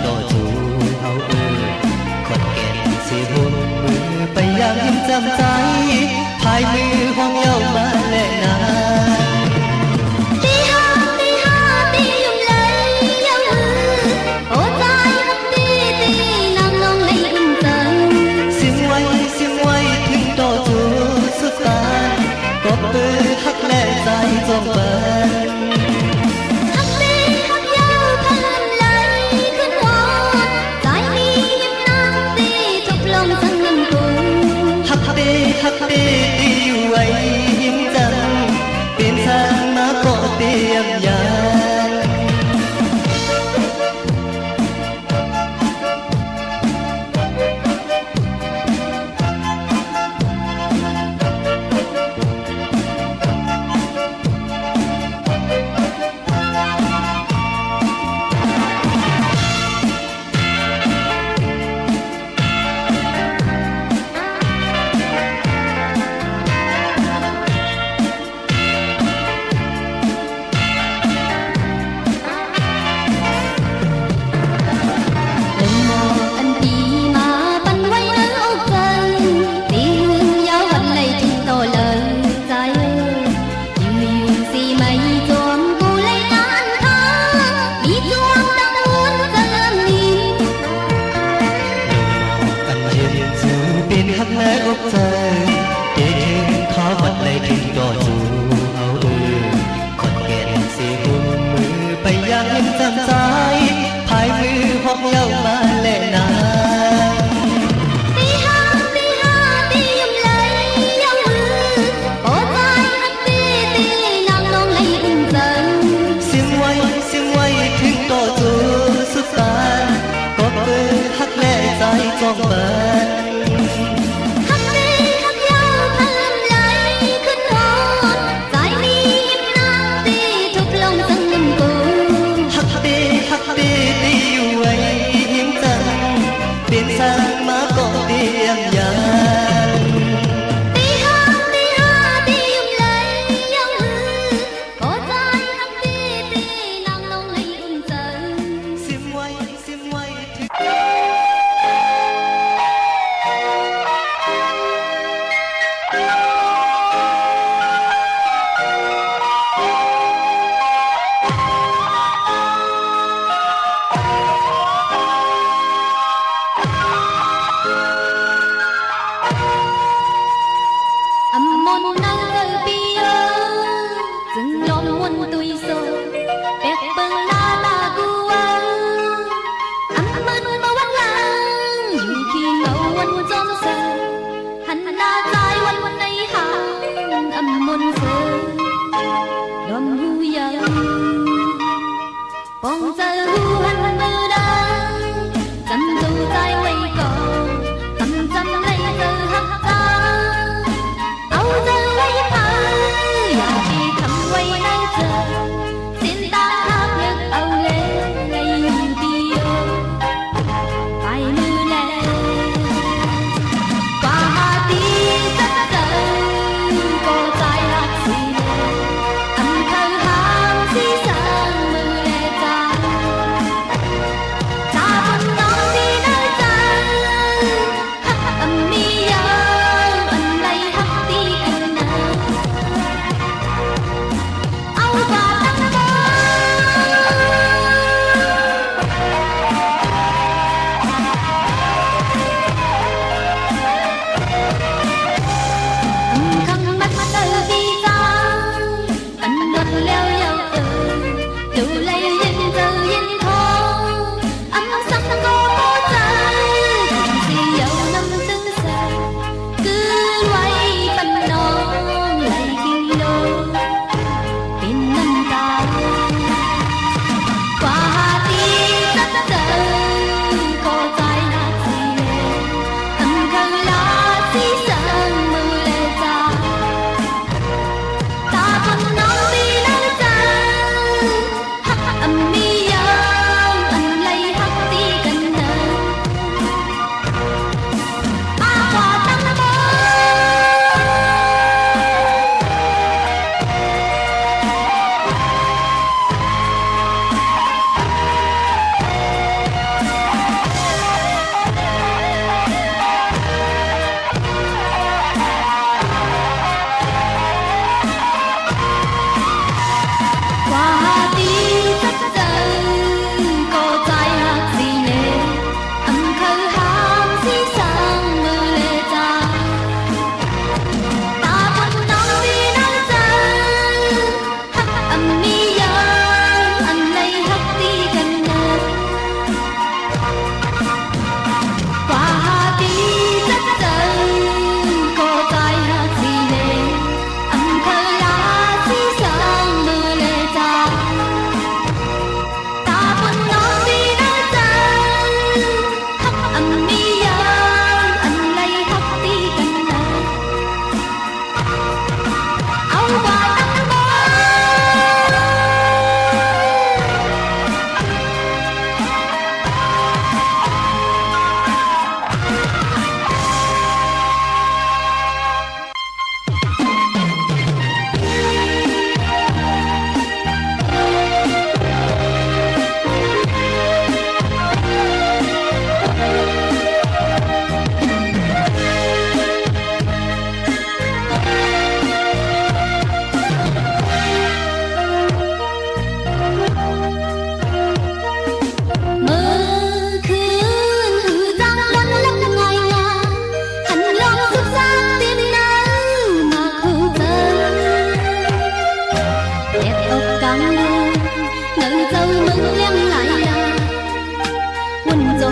ต่อจูเอาขอนแก่นสิหุ่นมือไปยังจำใจพายมือห้องเย้ามาแลนา ก็ปือฮักแน่ใจจงเปิดฮักเต้ฮักยาวพันไหลขึ้นหอดใจมีหิมน้ำตีทุกลมทั้งเงินกูฮักเต้ตีอยู่ไว้หิมจังเป็นทางมาก็เตรียมยาฮักแม่อกใจเด็กขอบัดเลยทิ้งก็จูเอาขอนแก่นสิหุ่นมือไปยังจำใจพายมือหอกเย้ามาแลนาตีห้าตียุ่มไหลเย้ามือโอ้ใจฮักตีนางน้องไหลอุ่นใจเสียงไว้ถึงก็จูสุดตาก็เปิดฮักแน่ใจจองเปิดตีอยู่ไว้หิมจังเป็นสร้างมาก็เตรียมยาตีห้าตียุ่มไหลเย้ามือโอ้ใจฮักตีนางน้องไหลอุ่นใจซิมไว้ถึง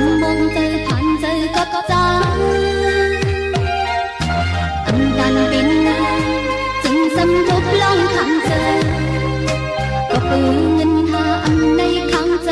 怎望着盼着覺真，但變啦，靜心獨浪看着，個背影下暗你扛着。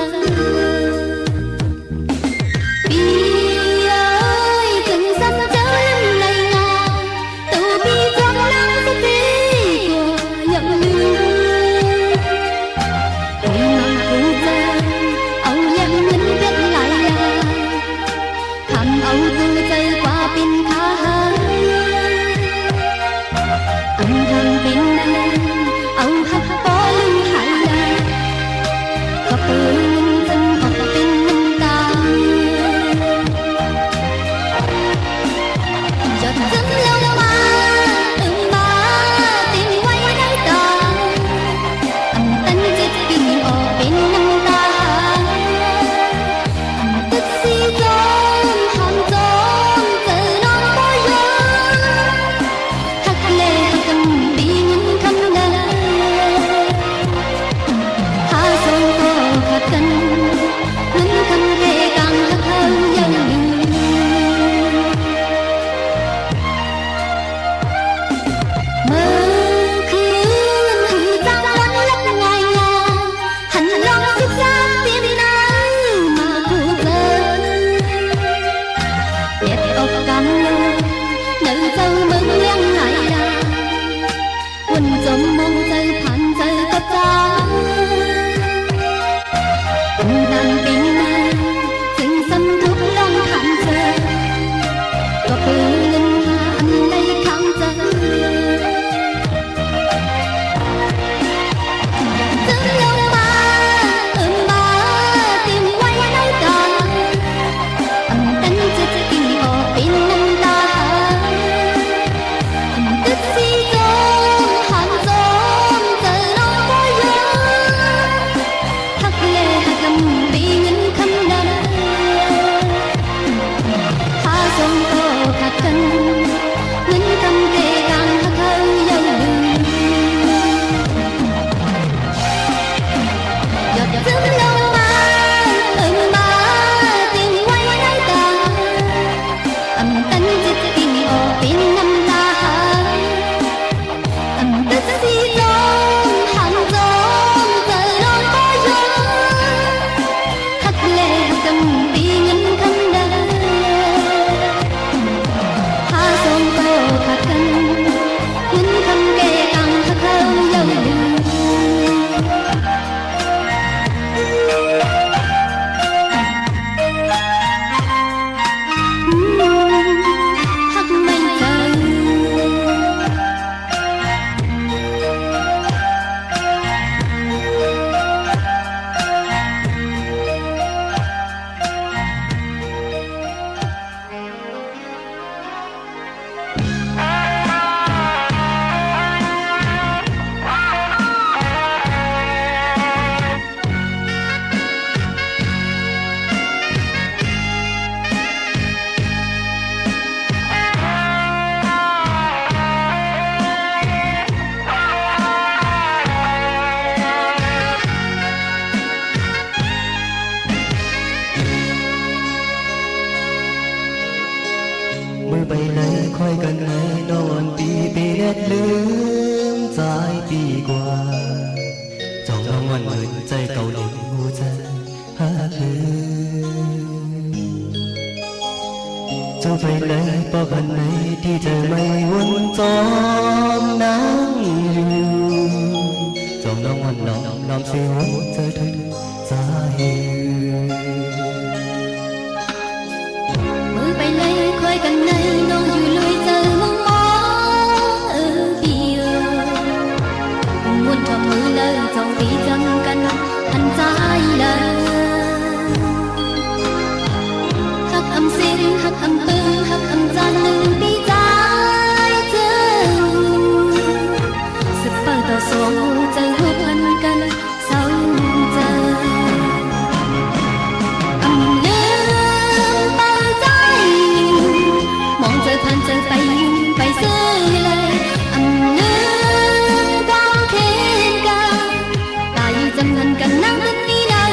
มือไปไหนค่อยกันไหนนอนปีเด็ดลืมใจปีกว่าจ้องน้องวันเหมือนใจเก่าหนึ่งหัวใจหาคืนเจ้าไปไหนเพราะพันไหนที่เธอไม่วนจอมนั่งอยู่จ้องน้องวันน้อมเสียหัวใจถึงสาเหตุkhơi cành này non dù lùi giờ mong mỏi ở bìa muốn cho mưa lời trong vì chân canh thành trái lời hắc âm xin hắc âm tư hắc âm gian lưu bi trái chân sự bao tàu xuống chân hút thân canh sau giờ thân chân bay rơi lời âm nước quang thiên ca tại dâm hình cần nắng thức đi đâu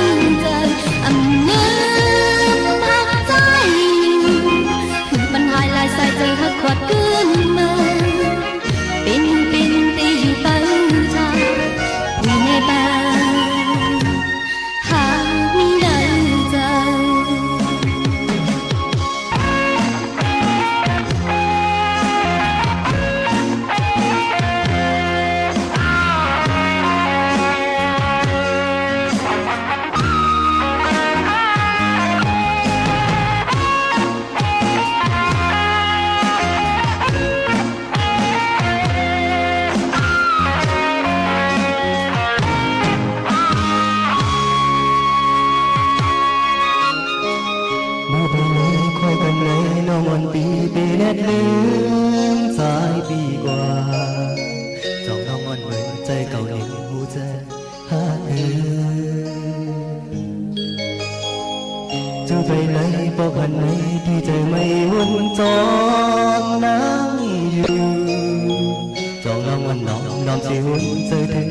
กันในน้องวันปีปีแนดลืมสายปีกว่าจองน้องอ่อนเหมือนใจเก่าเองหูใจหาจะไปไหนปอกหันไหนที่ใจไม่วนจองนั่งอยู่จองน้องวันน้องสิหุ่นใจถึง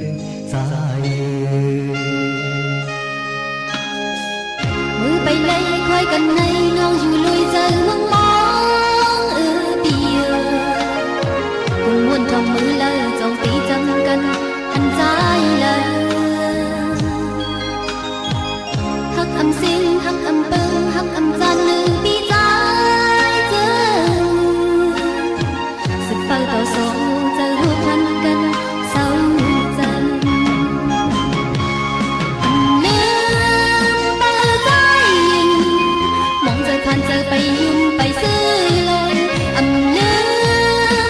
สาย มือไปเลยคอยกันในน้องอยู่ลุยเจอมองมองเดียวคุณมวนทองมือเลยจองตีจำกันอันใจเลยฮักอำสิงฮักอำเปิงฮักอำจันหนึ่งปีใจเจอสิบเปิดต่อสองเจอรูปพันกันเศร้าใจผ่านเจอไปยุ่มไปซื้อเลยอำลื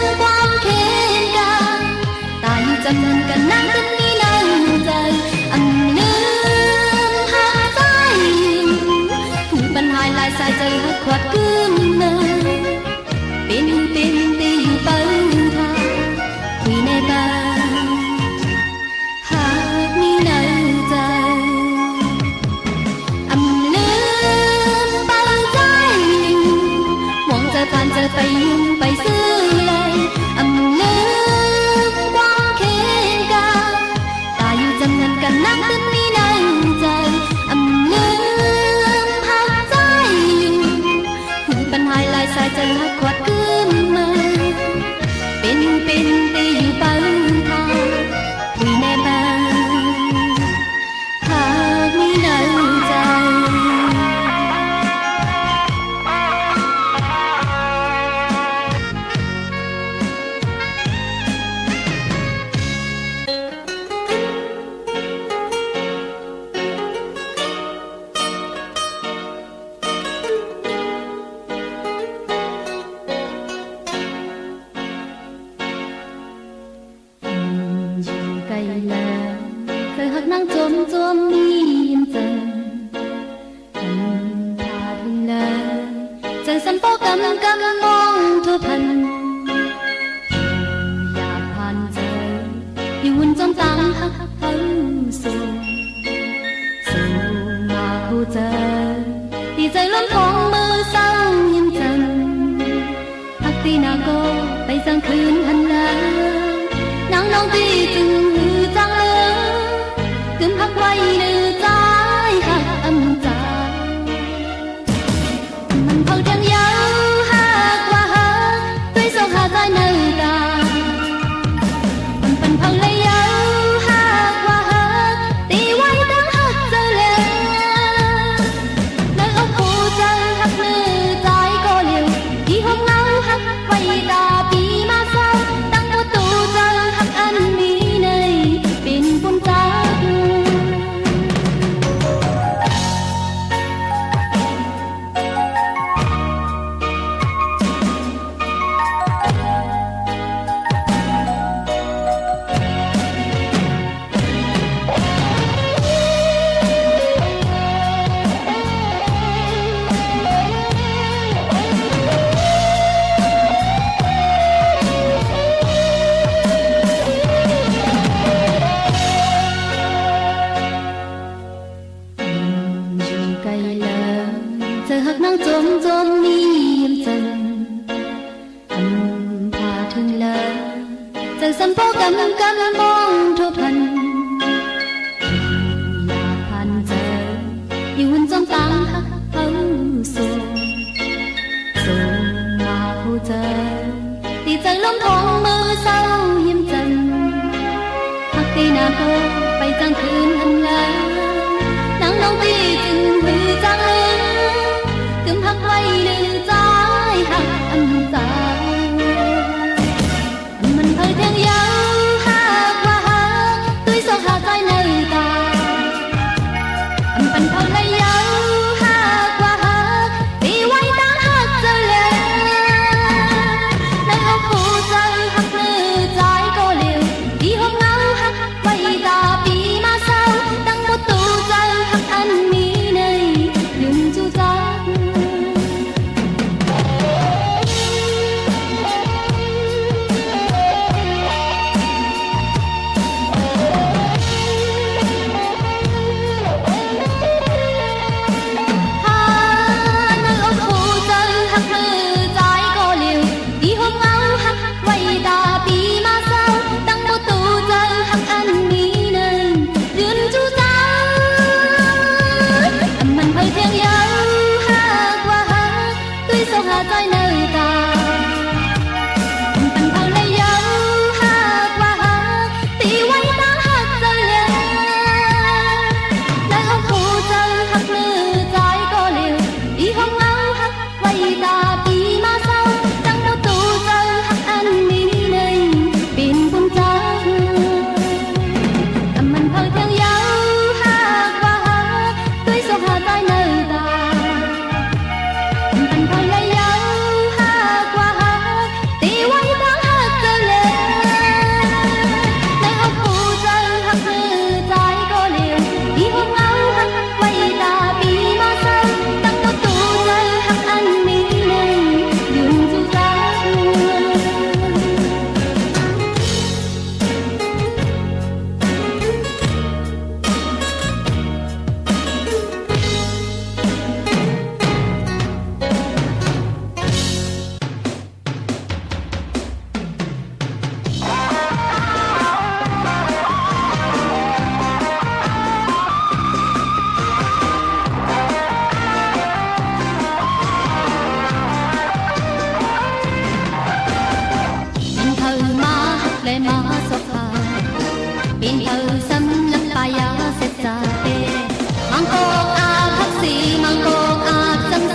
มความเข็นกันตายจำนวนกันนั่งกันนี่นั่งใจอำลืมหาใจหูปัญหาลายสายใจหักขวัดขึ้นมาเป็นตีอยู่เปิ้ลทางคุยในบ้านหากมีในใจผ่านเจอไปยุ่งไปซื้อเลยอำลืมความเข็นกันตายอยู่จำนันกันนั่งตึ้งมีในใจอำลืมหักใจอยู่หูปัญหาลายสายใจหักขวัดขึ้นมาเป็นตีอยู่เปิ้ลทางคุยในบ้านหากมีในใจ นั่งจมมียิ้มเจอพาถึงเลยเจอสันโปกำมองทั่วพันอยากผ่านเจออยู่หุ่นจมตังหักเพิ่งสู่มาคู่เจอดีใจล้นของมือเศร้ายิ้มเจอพักตีนาโกไปสังคืนหันหน้านั่งน้องตีจึงหือจังเลยกึมพักไว้ในใจหักอำจามันเผาเทียงยาวหักว่าหักด้วยสองหาใจในตามันเป็นเผาเลยยาวหักว่าหักตีไว้ตั้งหักเจอแล้วเลยเอาผู้ใจหักเนื้อใจก็เลี้ยวที่ห้องเงาหักไว้ตาปีมาเศร้าตั้งประตูใจหักอันนี้ในเป็นปุ่นใจนั่งจมมียิ้มเจอพาถึงเลยเจอสันโปกำมองทั่วพันอยากผ่านเจออยู่หุ่นจมตังหักเพิ่งสู่มาคู่เจอดีใจล้มท้องมือเศร้ายิ้มเจอพักตีนาโกไปจังคืนหันหลังนั่งน้องตีจึงหือจังเลยกึมพักไว้ในใจหักอำจามันเผยเทียงยาวหัก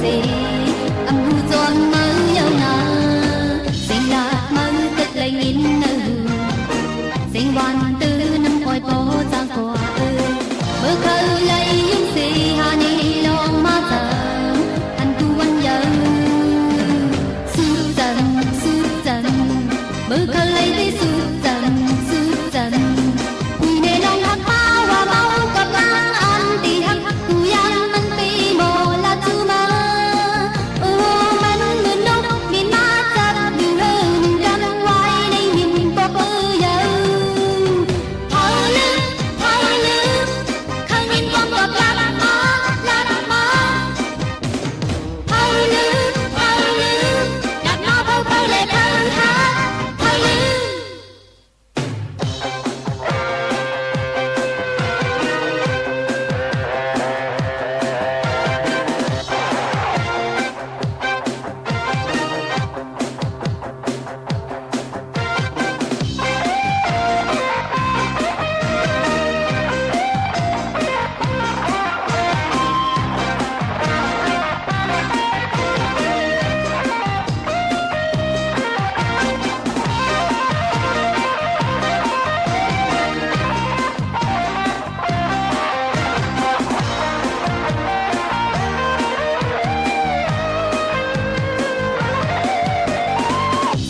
gì âm hư giòn mơ nhau na sinh là mơ kết lại nghìn nở sinh hoàn tư năm coi có giang quả mơ khơi lấy những gì hà ni lòng ma thờ anh cu anh giờ sút dần mơ khơi lấy đi sút dần quy nê lòng hắc bao và bao có ngang ăn tì hắc cu yang mình tì mồ là chú mơ mình mưa nốc miền ma chặt đường hơn gắn quay đây nhìn có bơ giờ thở lưng khăng nhìn con cọp lát má thở lưng đặt nó thâu lệ thơ hát thở lưng.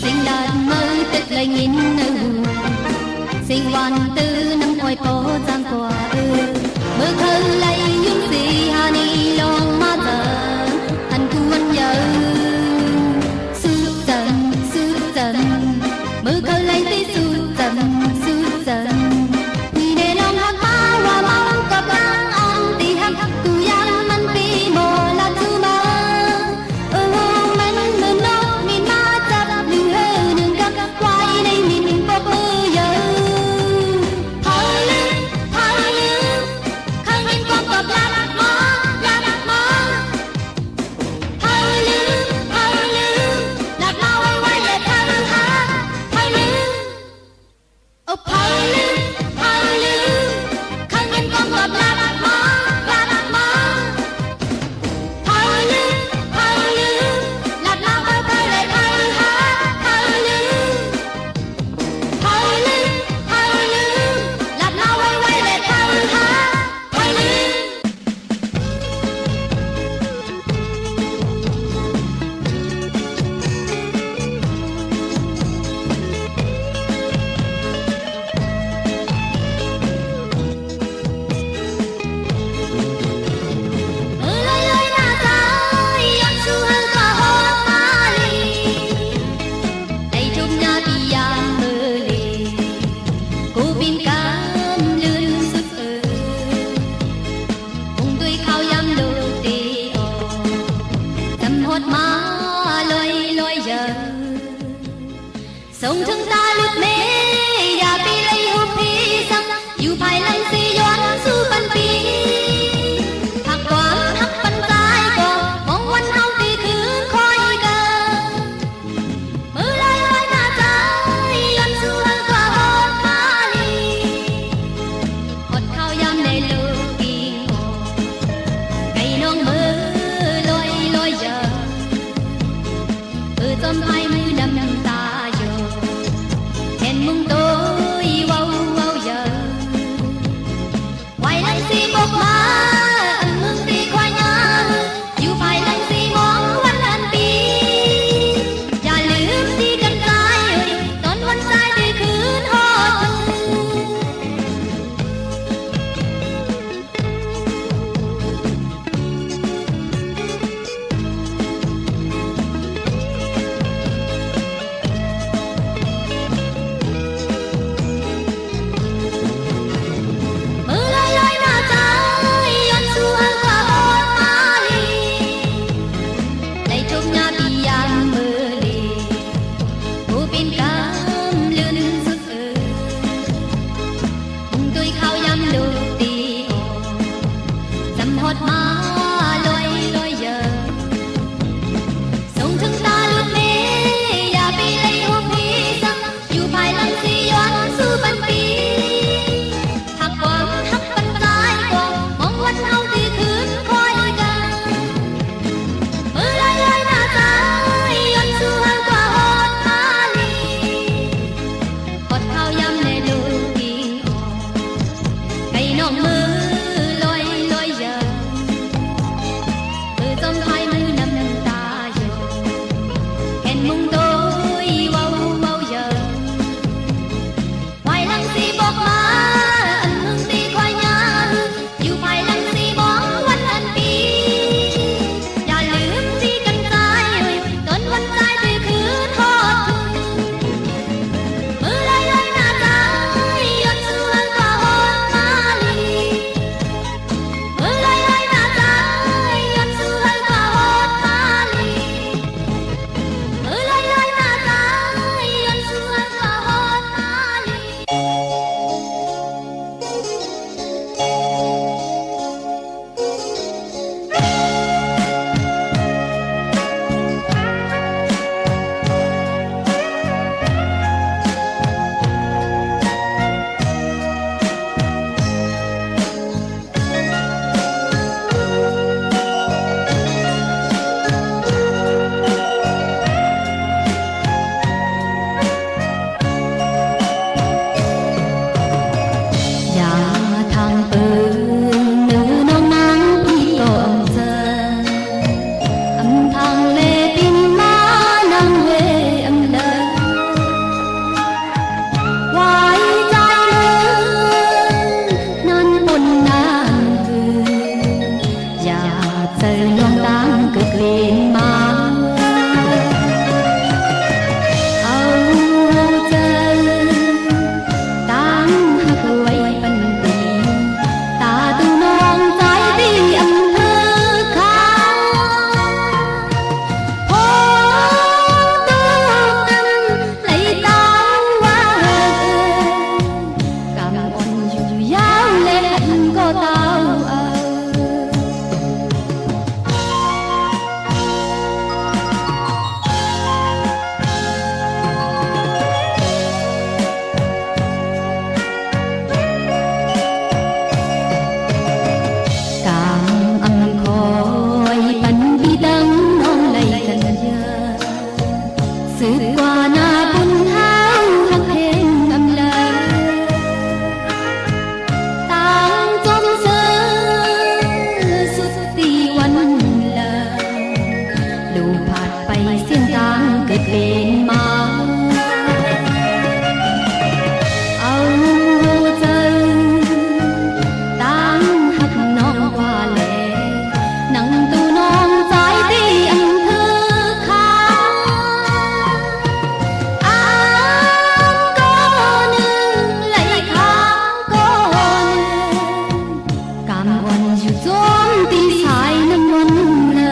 Sinh đạt mơ tết lại nghìn nở sinh hoàn tư năm coi có giang quả mơ khơi lấy những gì hà ni lòng ma thờ anh cu anh nhớ sút dần mơ khơi lấy tí sút dần vì để lòng hắc bao và bao cọp ngang ăn tì hắc cu yang mình tì mồ là chú mơ mình mưa nốc miền ma chặt đường hơn đường gấp quay đây nhìn có bơ giờ thở lưng khăng nhìn con cọp lát má thở lưng lát mau quay lại thơ hát thở lưng thở lưng khăng nhìn con cọp lát má thở lưng lát mau quay lại thơ hát thở lưng lát mau quay lại thơ hát thở lưng. Mưa lơi na trái ăn su hơn cả hoa ma lì đây trong nhà thì yang mơ lì cô bin cam lươn sức cùng tuổi khao yam đồ tì tâm hốt má lôi giờ sông thương ta lướt mê ya pi lấy hụp pi sam yêu phải lăng si doan su pan pi hắc quang hắc pan tai co mong quan hao pi cứ khói cơ mưa lơi na trái ăn su hơn cả hốt ma lì hốt khao yam để lơ pi cây nong mơ lôi giờ tôm hai mươi năm ta giờ ดูผ่านไปเส้นทางเกิดเป็นมาเอาใจตั้งหักน้องว่าแลนั่งตูน้องใจตีอันเธอค้างอ้างก็หนึ่งไหลค้างก็หนึ่งกำวันอยู่จนตีสายน้ำมันเนอ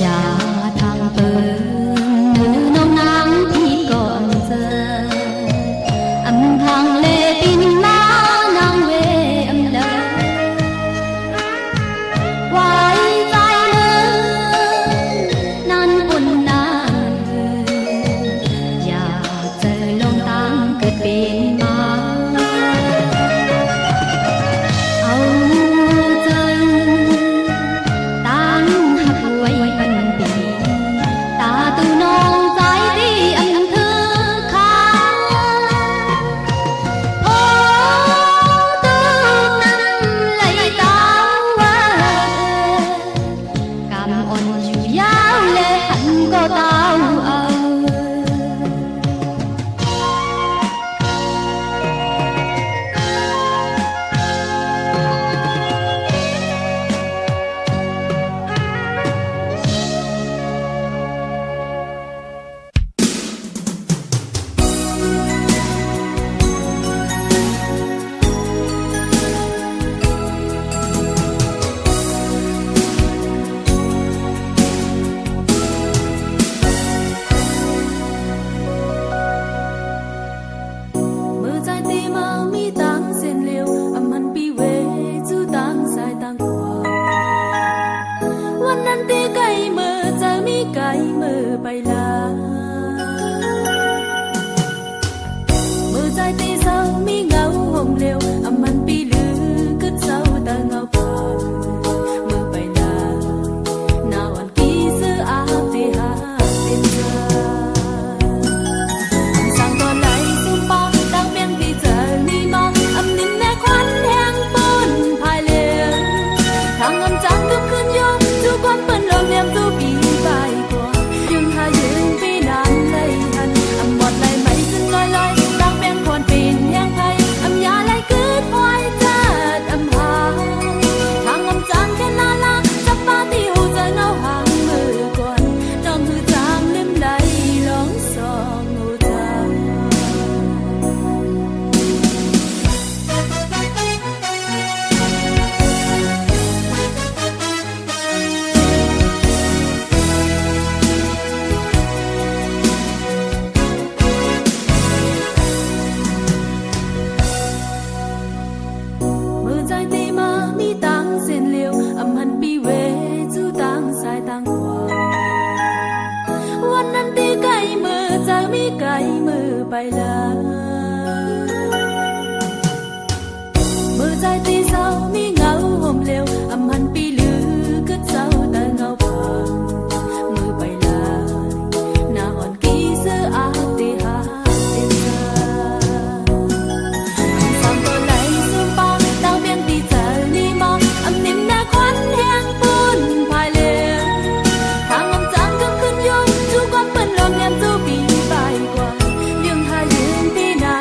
อย่าทางเปิงมือน้องนางที่ก่อนเจออำทางเลปินมานางเวอำเลอไว้ใจเนื้อนั้นอุ่นนานอยากเจอลงตั้งเกิดเป็นมาเอาใจตั้งหักไว้ปันปีตาตูน้องใจที่อันเธอค้างโอ้ตูนั้นไหลตามว่ากำอ่อนอยู่ยาวและหันก็เต้าเอา mơ trái tim mang mi tang xiên liêu âm hẳn pi về chú tang sai tang quaวันนั้นที่ไกลเมื่อจะมีไกลเมื่อไปลาเมื่อใจที่เศร้ามีเงาห่มเร็วâm hẳn piลือcứเศร้าแต่เงาผ่านเมื่อไปลาหน้าวันกี่เสื้ออาบที่หาเป็นใจsang còn lại xung pa đang miên thì giờ mi ma âm nín nè khoan hang bôn phai liền thằng âm trắng cướp khơi vô chú quan bên lòng em chú bị bài qua nhưng hai dương vì nan lấy hành âm một lại mấy dưng loi loi đang miên còn phiền hang thay âm nhà lại cứ hoài chát âm hà thằng âm trắng khen la la chấp ba thì hồ giờ ngao hàng mưa còn nòng hư trang lim lại lóng song ngô trang mơ trái tim mà mi tang xiên liêu âm hẳn pi về chú tang sai tang quaวันนั้นที่ไกลเมื่อจะมีไกลเมื่อไปลาเมื่อใจที่เศร้ามีเงาห่มเร็วâm hẳn piลือcứเศร้าแต่เงาผ่านเมื่อไปลาหน้าอ่อนกี่เสื้ออาบที่หาเป็นใจsang còn lại xung pa đang miên thì giờ ni ma âm nín nè khoan hang bôn phai liền thằng âm trắng cướp khơi vô chú quan bên lòng em chú bị bài qua nhưng hai dương tí nào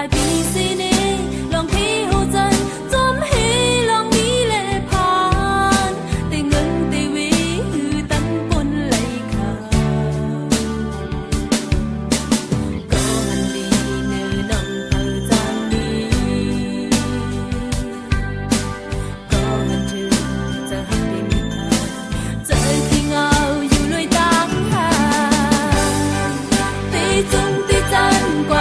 太平是你，浪起好陣，怎起浪已離盼，地銀地位等半離卡，個恨你呢能頭讚你，個恨住就黑地面下，最天熬要淚當下，地中地真光。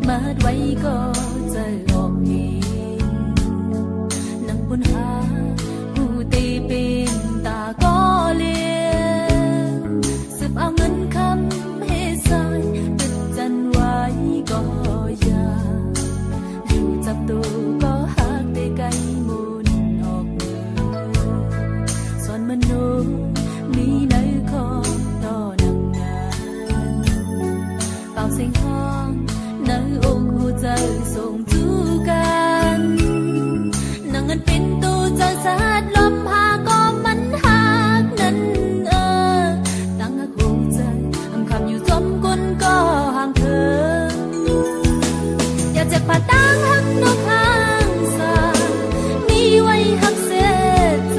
มาดไว้ก็จะออกเองนั่งบนหาผู้ตีเป็นตาก็เลี้ยงสืบเอาเงินคำให้สายติดจันไว้ก็อยากอยู่จับตัวก็หักได้ไกลมุนออกมือสอนมโนมีในคอต่อนังงานเป่าเสียงห้องในอกหัวใจส่งจูกันนั่งเงินเป็นตัวใจสาดลมหาก็มันหักนั้นตั้งหักหัวใจอำคำอยู่จมกุนก็ห่างเธออย่าเจ็บผ่าตั้งหักนกห่างสามีไว้หักเสียใจ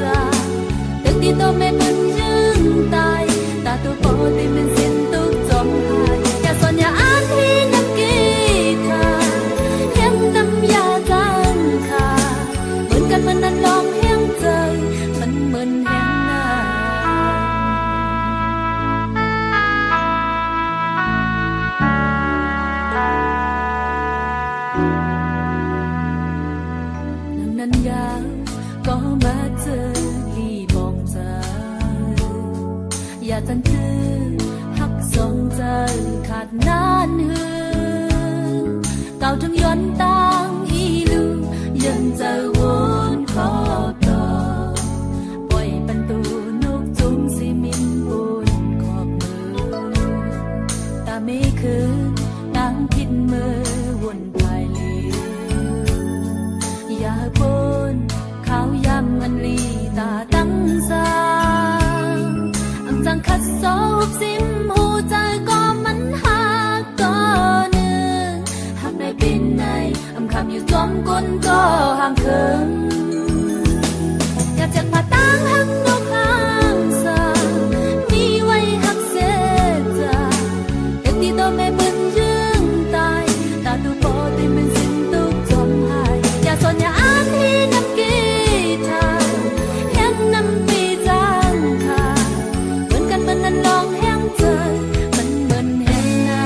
ตึกที่ตัวแม่มันยืนตายตาตัวโปตีเป็นเส้นตุกจมหายอย่าสนอย่าอ่านที่นักกีฬาเห็นน้ำยาจังค่ะเหมือนกันมันนั้นลองแห้งใจมันเหมือนแห้งหน้านั้นยาวก็มาเจอลีบองใจอย่าจันทือหักสองใจขาดนานหือเก่าถึงย้อนตังอีลูยังจะวนขอบต่อปล่อยปันตูนกจุงสิมินบนขอบมือตาไม่คืนตั้งคิดมือวนภายเลี้อย่าปนข้าวยำอันลีตาตั้งสางอังจังคัดซอบซิมหูใจก็มันหักก็เนื้อหักในเป็นในอำคำอยู่จอมก้นก็ห่างเคิงอยากจะผ่าตั้งหักนกห่างสามีไว้หักเสียใจเด็กที่ตัวแม่มันยืนตายตาตัวโปตีเป็นสิ้นตุกจมหายอย่าสนอย่าอ่านที่นับกีทาเห็นน้ำปีจังค่ะเหมือนกันมันนั้นลองแห้งใจมันเหมือนแห้งหน้า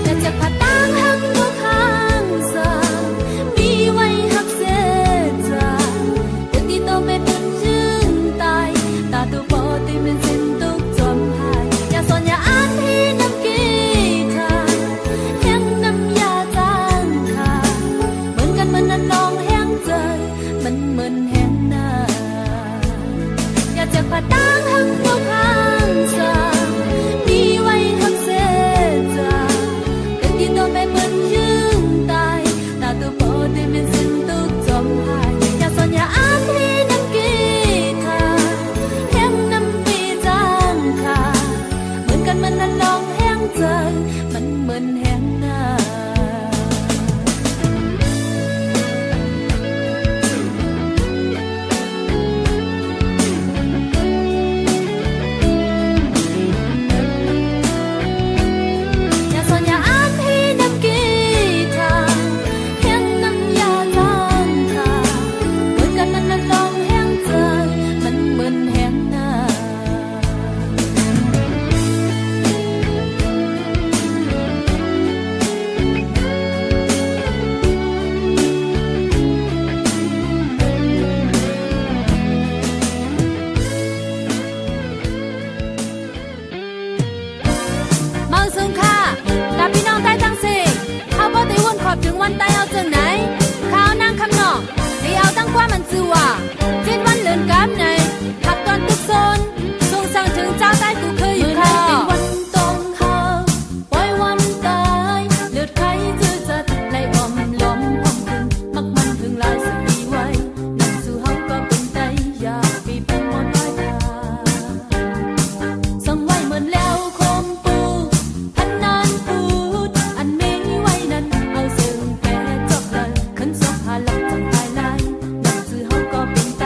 อยากจะผ่าตั้งหักนกห่างสามีไว้หักเสียใจเด็กที่โตไม่เป็นยืนตายตาตัวโปตีเป็นสิ้นตุกจมหายอย่าสนอย่าอ่านที่นับกีทาเห็นน้ำยาจังค่ะเหมือนกันมันนั้นลองแห้งใจมันเหมือนแห้งหน้าอยากจะผ่าตั้งหักนกห่างสามีไว้หักเสียใจเด็กที่โตไม่เป็นยืนตายตาตัวโปตีเป็นสิ้นตุกจมหายอย่าสนอย่าอ่านที่นับกีทาเห็นน้ำปีจังค่ะเหมือนกันมันนั้นลองแห้งใจมันเหมือนแห้งหน้า อย่าสนอย่าอ่านที่นับกีทาเห็นน้ำยาจังค่ะเหมือนกันมันนั้นลองแห้งใจมันเหมือนแห้งหน้า มังสุงค่ะกับพี่น้องใต้ทั้งสี่เขาบ่ได้วนขอบถึงวันใต้เอาจังไหนข้าวนั่งคำนอกที่เอาตั้งความมันซื่อว่าจิตวันเลื่อนกับไหนขับตอนทุกโซนส่งสั่งถึงเจ้าใต้กูเคยอยู่ค่ะเป็นวันตรงข้าวปล่อยวันตายเลือดใครจืดจัดไล่อมล้อมพองถึงมักมันถึงลายสักปีไว้นั่งสู่เฮาก็เป็นไตอยากปีเป็นมอนน้อยค่ะส่งไว้เหมือนแล้วคมปูพันนานปูดอันนี้ไว้นั้นเอาซึ่งแก่จบเลยขึ้นสองหาหลักจังตายลายนั่งซื้อเฮาก็เป็นไต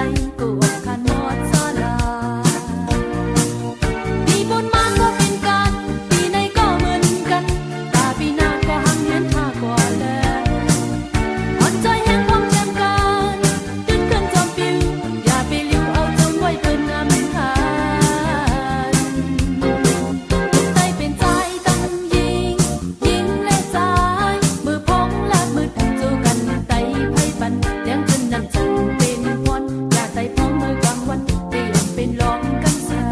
เป็นลองกันซะ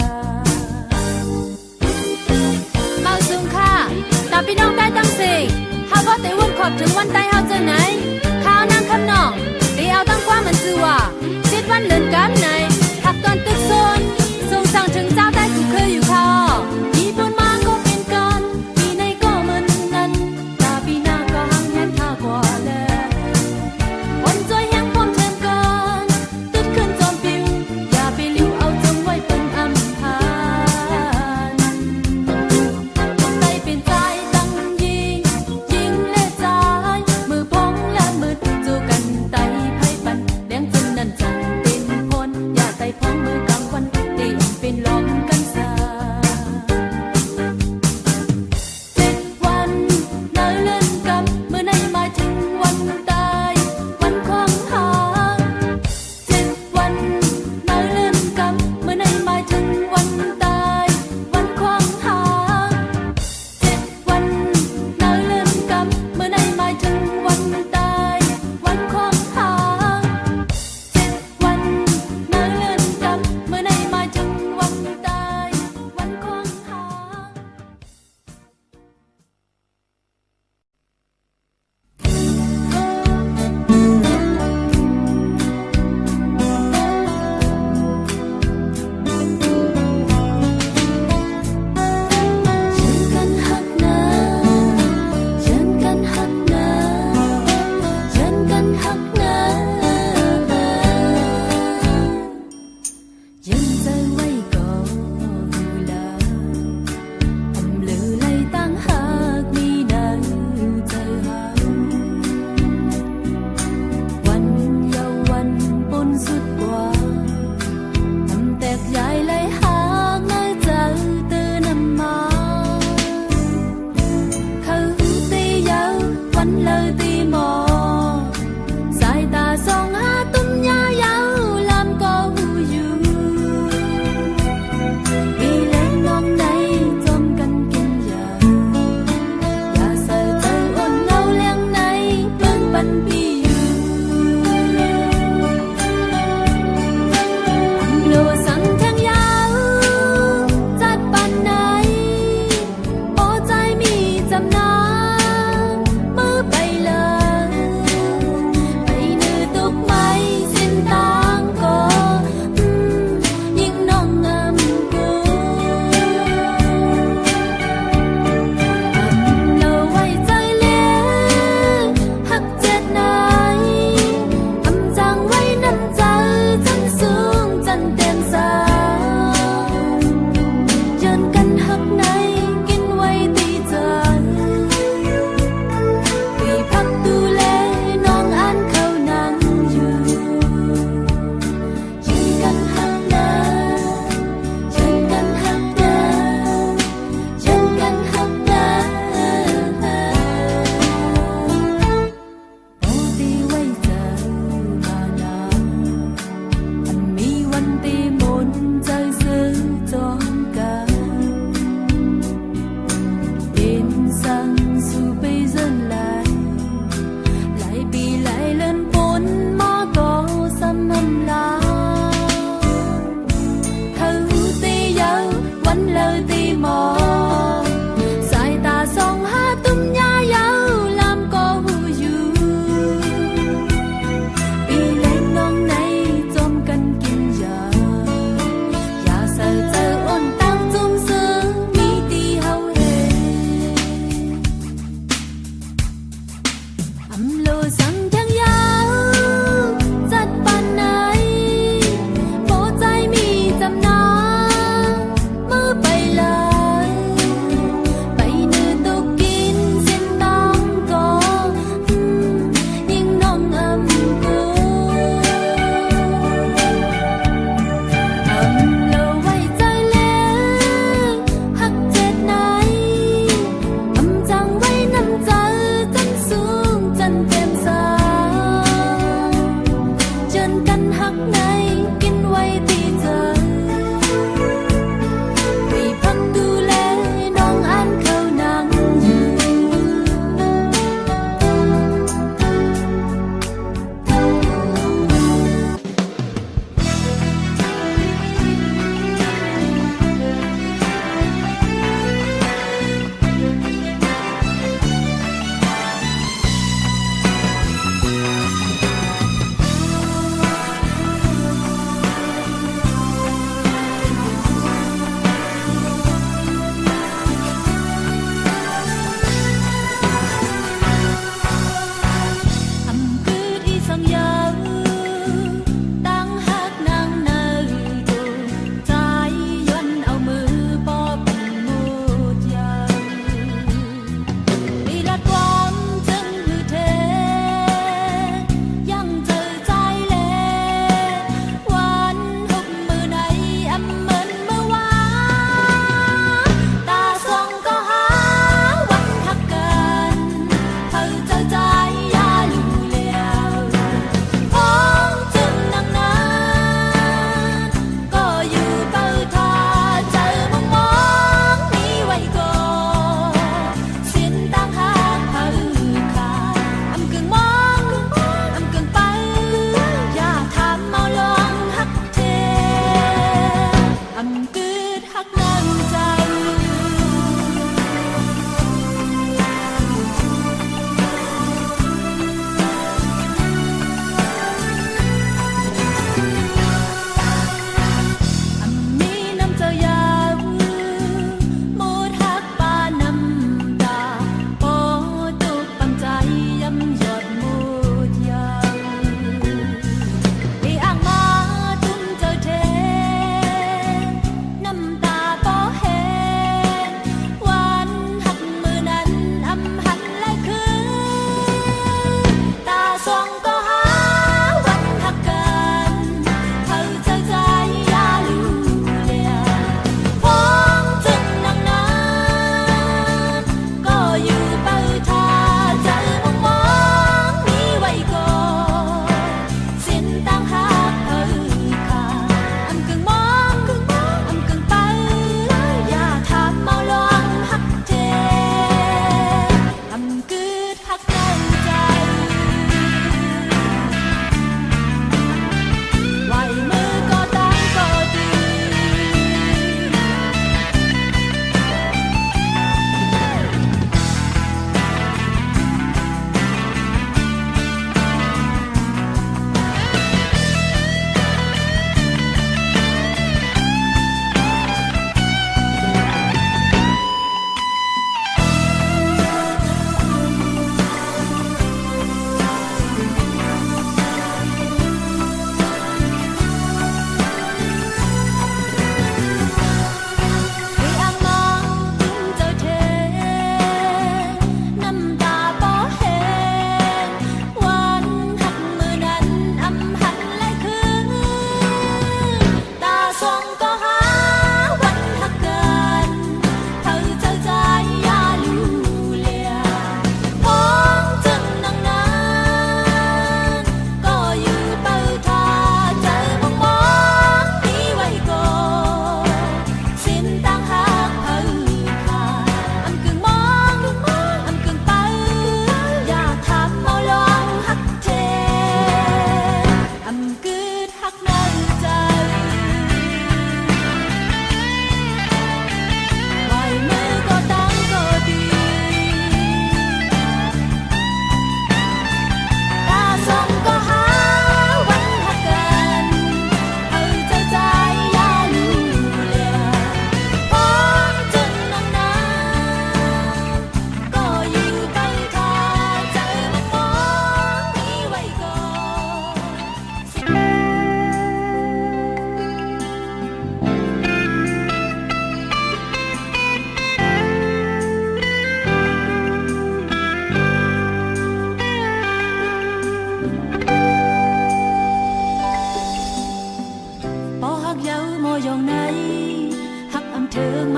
เมาสูงค่ะตามพี่น้องได้ตั้งสี่เฮาบ่ได้วุ่นขอบถึงวันใต้เฮาจะไหนข้าวนางคำนองได้เอาตั้งความมันซื่อว่าจิตวันเลื่อนกำในทักตอนตึกโซนส่งสั่งถึงเจ้าได้กูเคยอยู่ค่ะญี่ปุ่นมาก็เป็นกันปีในก็เหมือนนั้นตาปีหน้าก็หังแหนท่ากว่าแล้วคนจอยยังพร้อมเชิญก่อนตึดขึ้นจอมปิวอย่าไปลิ้วเอาจงไว้เป็นอำพานใจเป็นใจตั้งยิงยิงและใจมือพองและมืดจูกันไตไพ่ปันเลี้ยงจนนั่นจังเป็นพล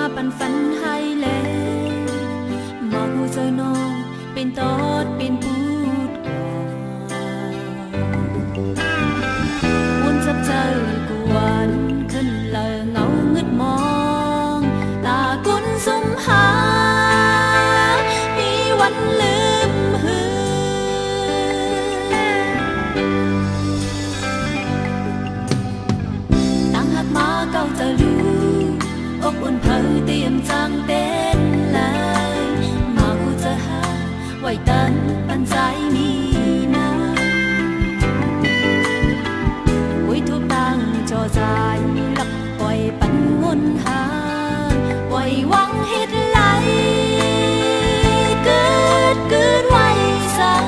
มาปันฝันให้แล้วมาหูเจอน้องเป็นตอดเป็นพูดก่อนวนจับเจอกวนขึ้นเลยเงาเงึดมองตากุนสุมหามีวันลืมหือตั้งหักมาเก่าจะรู้อบอุ่นเพอเตรียมจังเต้นเลยมาหูจะหาไว้ตันปันใจมีนาอุ้ยทุบตังจอใจหลับปล่อยปันงนหาปล่อยหวังเฮ็ดไหลเกิดไว้สั่ง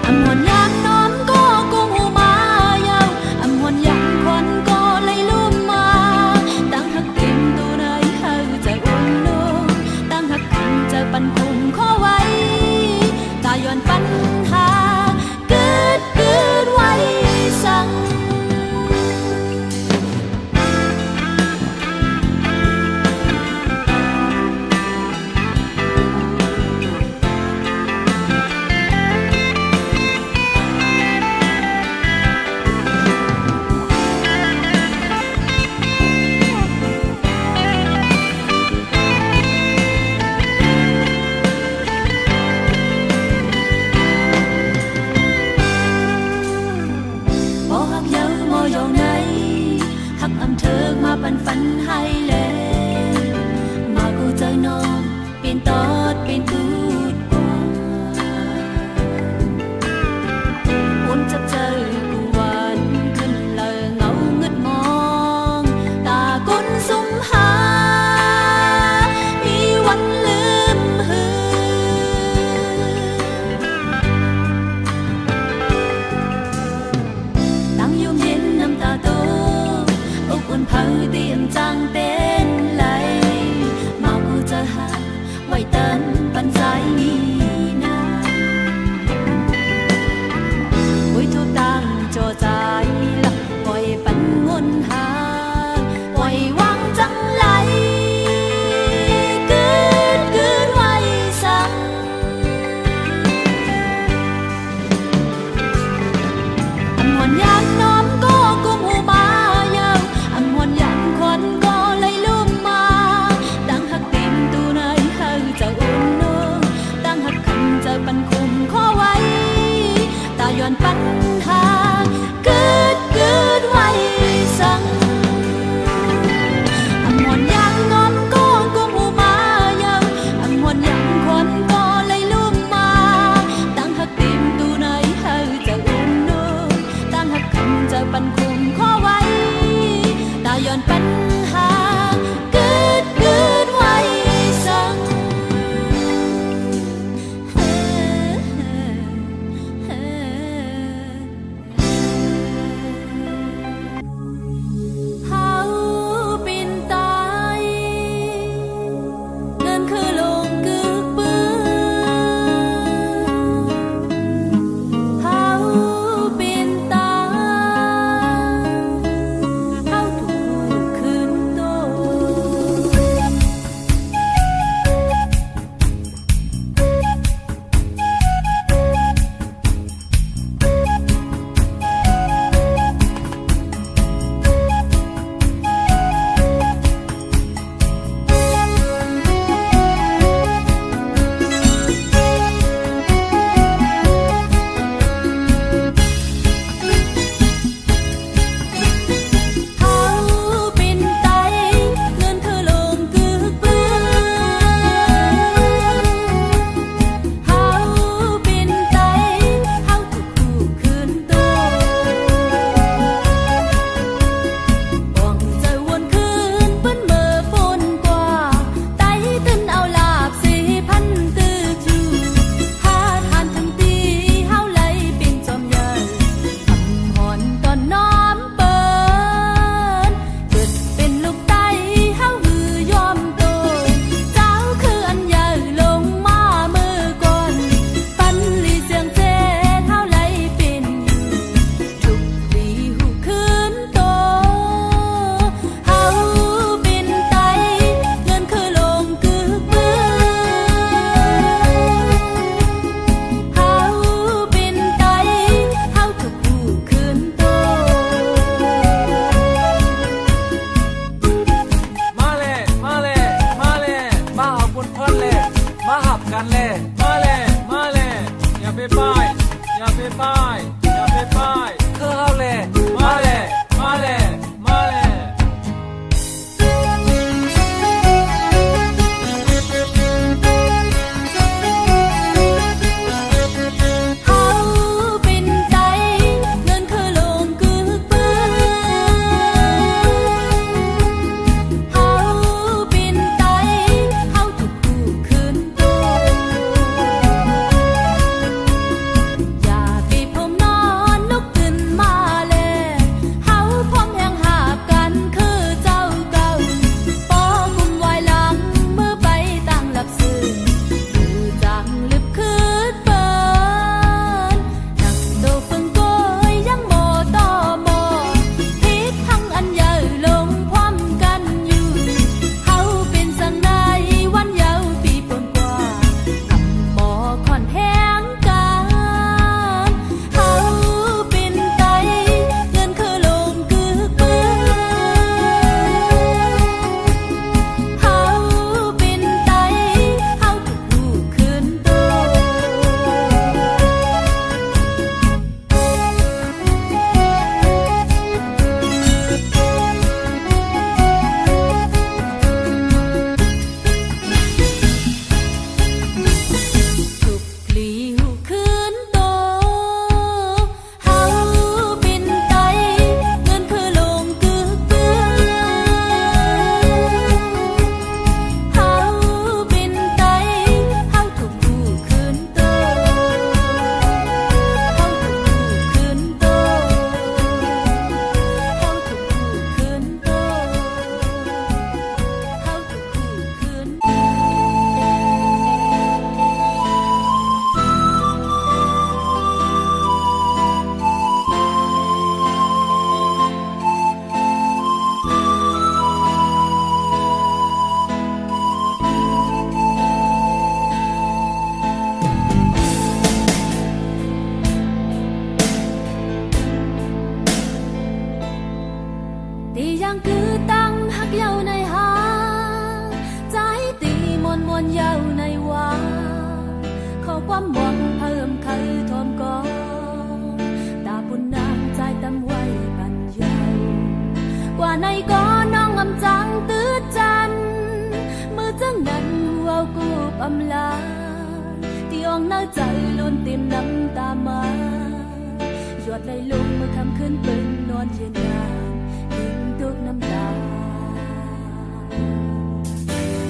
อำหวนยากน้อมก็กงหูมาเยาอำหวนยังควันก็เลยลุ่มมาตั้งหักเต็มตัวในเฮาใจอุ่นโลตั้งหักกันเจอปันคุมข้อไว้ตาย้อนปัญหาเกิดไว้สั่งบ่หักเยอะมอยองไหนหักอำเธอมาปันฝันให้แล้วมากูเจอน้องเป็นตอดเป็นพูดกว่าวนจับเจอกูวันขึ้นเลยเงาเงึดมองตากุนสุมหามีวันลืมหือตั้งยุ่มเย็นน้ำตาโตอบอุ่นเพอเตรียมจังเต้นไหลมากูจะหาไว้ตันปันใจมีนาอุ้ยทุบตังจอใจหลับปล่อยปันงนหาปล่อยหวังจังไหลเกิดไว้สั่งอำหวนยากน้อมก็กุมหูมาเยาอำหวนยังควันก็เลย ยังคือตั้งหักเย้าในหาใจตีมวนมวนเย้าในวาขอความหวังเพิ่มไขทอมกองตาปุ่นนางใจตำไว้ปัญญากว่าในก็น้องอำจังตื้อจันมือจังนั้นหัวกูบอำลาที่อ่องหน้าใจล้นเต็มน้ำตามาหยดไหลลงเมื่อคำขึ้นเป็นนอนเย็นนานทิ้งทุกน้ำตา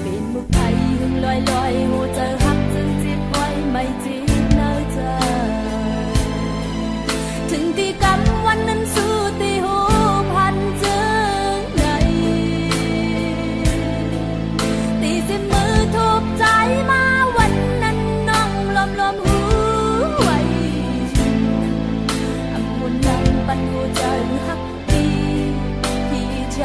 เป็นมุกไทยหึงลอยลอยหัวใจหักจึงจีบไว้ไม่จีบเนื้อใจถึงที่กำวันนั้นสู้ตีหูพันเจอไงตีสิมือทุบใจมาวันนั้นน้องลมลมหูไว้อำมุนลำปันหัวใจหักที่ใจ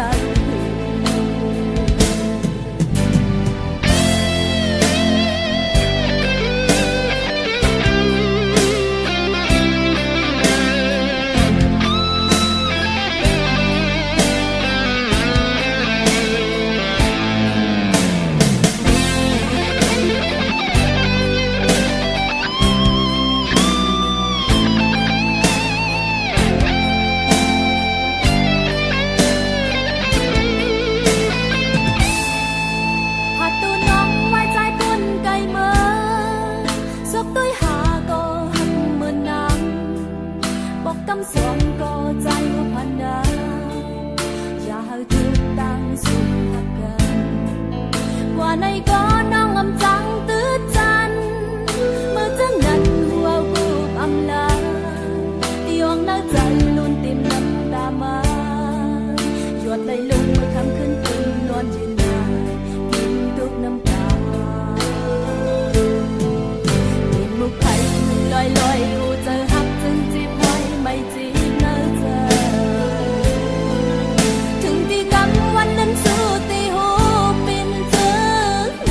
สวมก็ใจว่าพันดาอย่าให้ทุกตั้งสุขหักกันกว่าในก็น้องอำจังตื้อจันเมื่อจังนั้นหัวกูอำลาที่อ่องหน้าใจล้นเต็มน้ำตามาหยดไหลลงเมื่อคำขึ้นตื่นนอนยืนนานกินทุกน้ำตาเห็นมุกไทยลอยลอยกูเจอหักจึงจีบไว้ไม่จีบเนื้อใจถึงที่กำวันนั้นสู้ตีหูเป็นเธอไง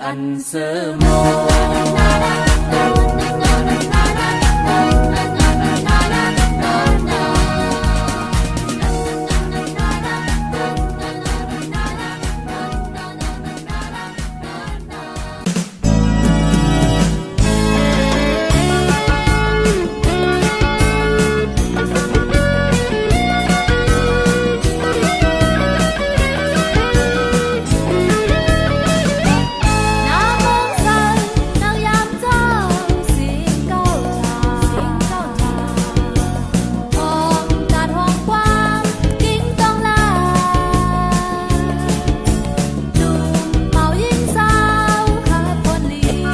อันเสมอ Nam mô Sa Nam Yam Cha Xin Cao Thà Hồng Đạt Hoàng Quang Kính Tông La Đùm Mạo Yên Sao Khắp Hồn Lý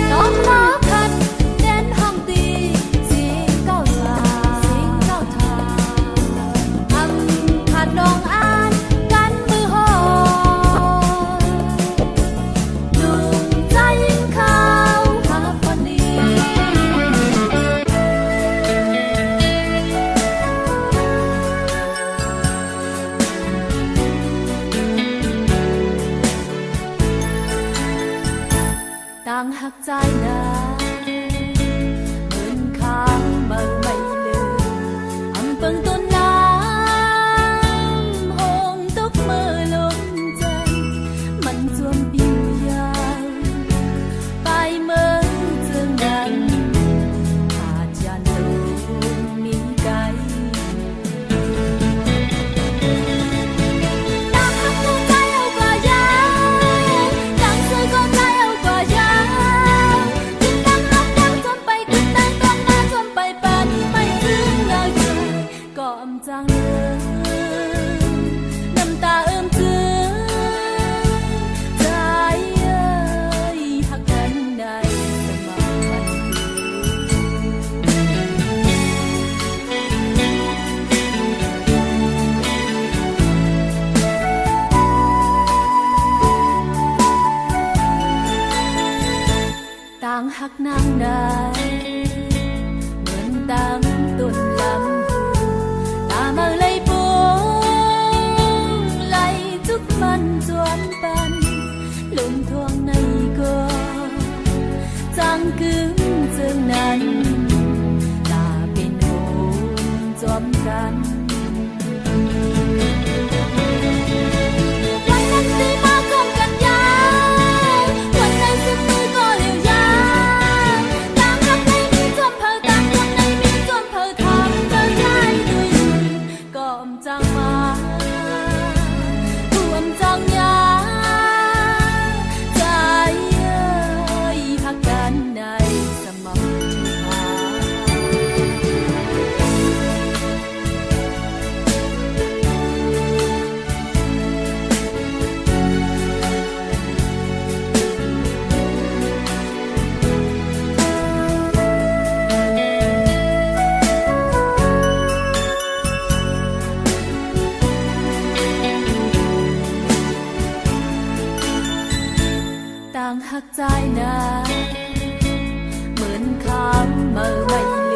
Tóm Lá Khăn Đến Hồng Tì Xin Cao Thà Âm Khát Long An Gắn Mưa Hò Đùm Gia Yên Khao Khắp Hồn Lý Tang hạc trái đá Mơn kháng mơ mây lương Âm vâng tôn nam Hồn tốc mơ lôn chân Mặn ruộng biêu yào Bài mơ dương đàn Hà tràn lông mi cái Đang hắc con trai âu quả giang Đang sơi con trai âu quả giang Kinh đang hắc đang chôn bay Kinh đang con na chôn bay Bàn bay dương lời trời Có âm trang lương Nằm ta ôm thương Trái ơi hắc gần này Sầm màu hạnh Tang hắc nang đài Mượn tang tuần làm Ta mơ lấy buông Lấy chúc măn doan ban Lùn thoang này cơ Trang cứng dương nan Ta bên hồn dòm gan Quanh năm đi mà không cần nhau Quanh năm sức tôi có liều giang Đang hấp đây mi chôm phở Đang quanh đây mi chôm phở Thăm tơ trái đuôi Có âm trang mà Thu âm trang nhá Trái ơi hắc gan này Sầm mầm hoa Tang hắc trái đá Mượn khám mơ mây